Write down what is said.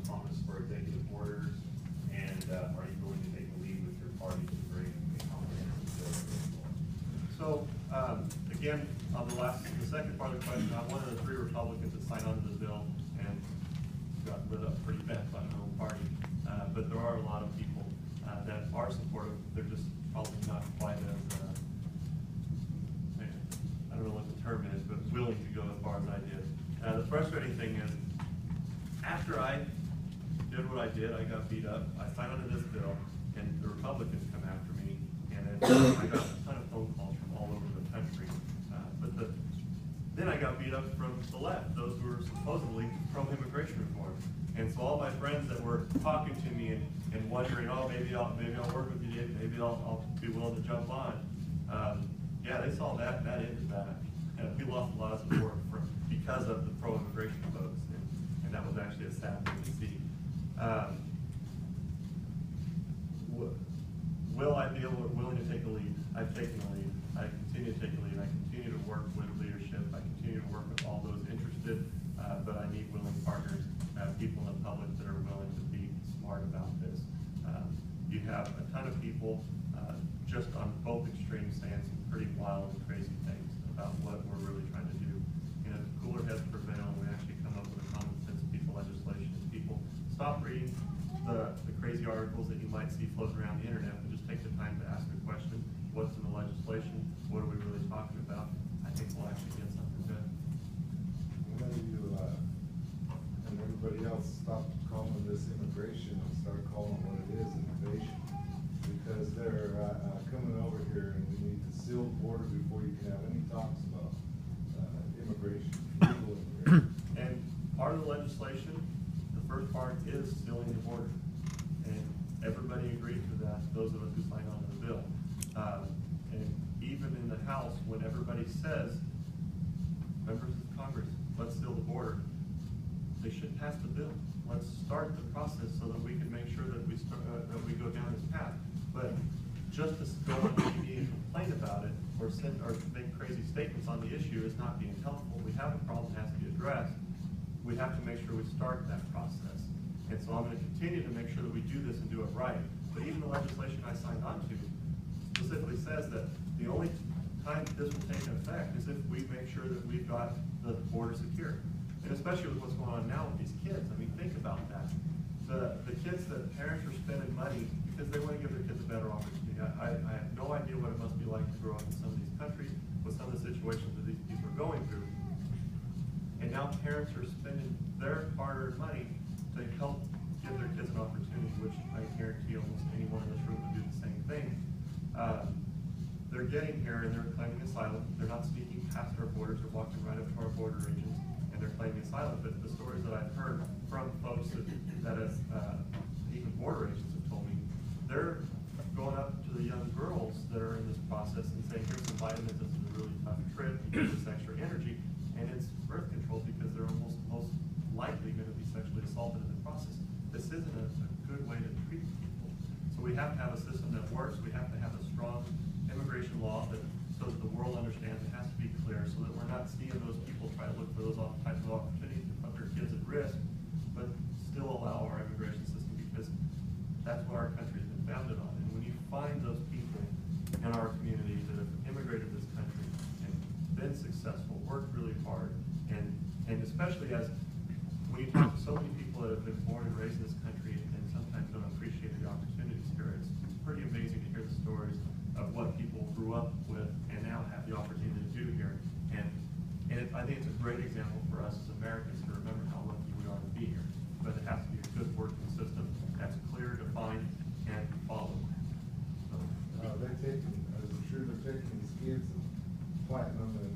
promise for executive orders, and are you going to take a lead with your party to bring a comprehensive bill to the floor? So, again, on the second part of the question, I'm one of the 3 Republicans that signed on to the bill and got lit up pretty bad by my own party. But there are a lot of people that are supportive. They're just probably not quite as, I don't know what the term is, but willing to go as far as I did. The frustrating thing is, after I did what I did, I got beat up, I signed onto this bill, and the Republicans come after me, and then I got a ton of phone calls from all over the country. Then I got beat up from the left, those who were supposedly pro-immigration reform. And so all my friends that were talking to me and wondering, oh, maybe I'll work with you, maybe I'll be willing to jump on. Yeah, they saw that, and that ended that. And we lost a lot of support because of the pro-immigration votes, and that was actually a sad thing to see. Will I be willing to take a lead? I've taken a lead. I continue to take a lead. I continue to work with leadership. I continue to work with all those interested, but I need willing partners, people in the public that are willing to be smart about this. You have a ton of people just on both extremes saying some pretty wild and crazy things about what we're really trying to do. And if cooler heads prevail and we actually come up with a common sense piece of legislation, people stop reading the crazy articles that you might see floating around the internet, but just take the time to ask the question, what's in the legislation, what are we really talking about? I think we'll actually get something good. When you and everybody else stop calling this immigration and start calling what it is, innovation, because they're coming over here and we need to seal the border before you can have any talks about immigration, legal immigration. And part of the legislation, the first part is sealing the border. And everybody agreed to that, those of us who signed on to the bill. And even in the House, when everybody says, members of Congress, let's seal the border, they should pass the bill. Let's start the process so that we can make sure that we go down this path. But just to go on TV and complain about it or make crazy statements on the issue is not being helpful. We have a problem that has to be addressed. We have to make sure we start that process. And so I'm going to continue to make sure that we do this and do it right. But even the legislation I signed on to specifically says that the only time this will take effect is if we make sure that we've got the border secure. And especially with what's going on now with these kids. I mean, think about that. The kids that parents are spending money because they want to give their kids a better opportunity. I have no idea what it must be like to grow up in some of these countries with some of the situations that these people are going through. And now parents are spending their hard-earned money to help give their kids an opportunity, which I guarantee almost anyone in this room would do the same thing. They're getting here and they're claiming asylum. They're not sneaking past our borders. They're walking right up to our border agents and they're claiming asylum. But the stories that I've heard from folks that even border agents have told me, they're going up to the young girls that are in this process and saying, here's some vitamins, this is a really tough trip, you get this extra energy, and it's birth control because they're most likely going to be sexually assaulted in the process. This isn't a good way to treat people. So we have to have a system that works. We have to have a strong immigration law so that the world understands it has to be clear so that we're not seeing those people try to look for those types of opportunities to put their kids at risk, but still allow our immigration system because that's what our country has been founded on. And when you find those people in our community that have immigrated to this country and been successful, worked really hard, and especially as when you talk to so many people that have been born and raised in this country and sometimes don't appreciate the opportunities here, it's pretty amazing to hear the stories of what people grew up with and now have the opportunity to do here. And I think it's a great example for us as Americans to remember how lucky we are to be here. But it has to be a good working system that's clear, defined, and followed. So, I'm sure they're taking these kids and planting them in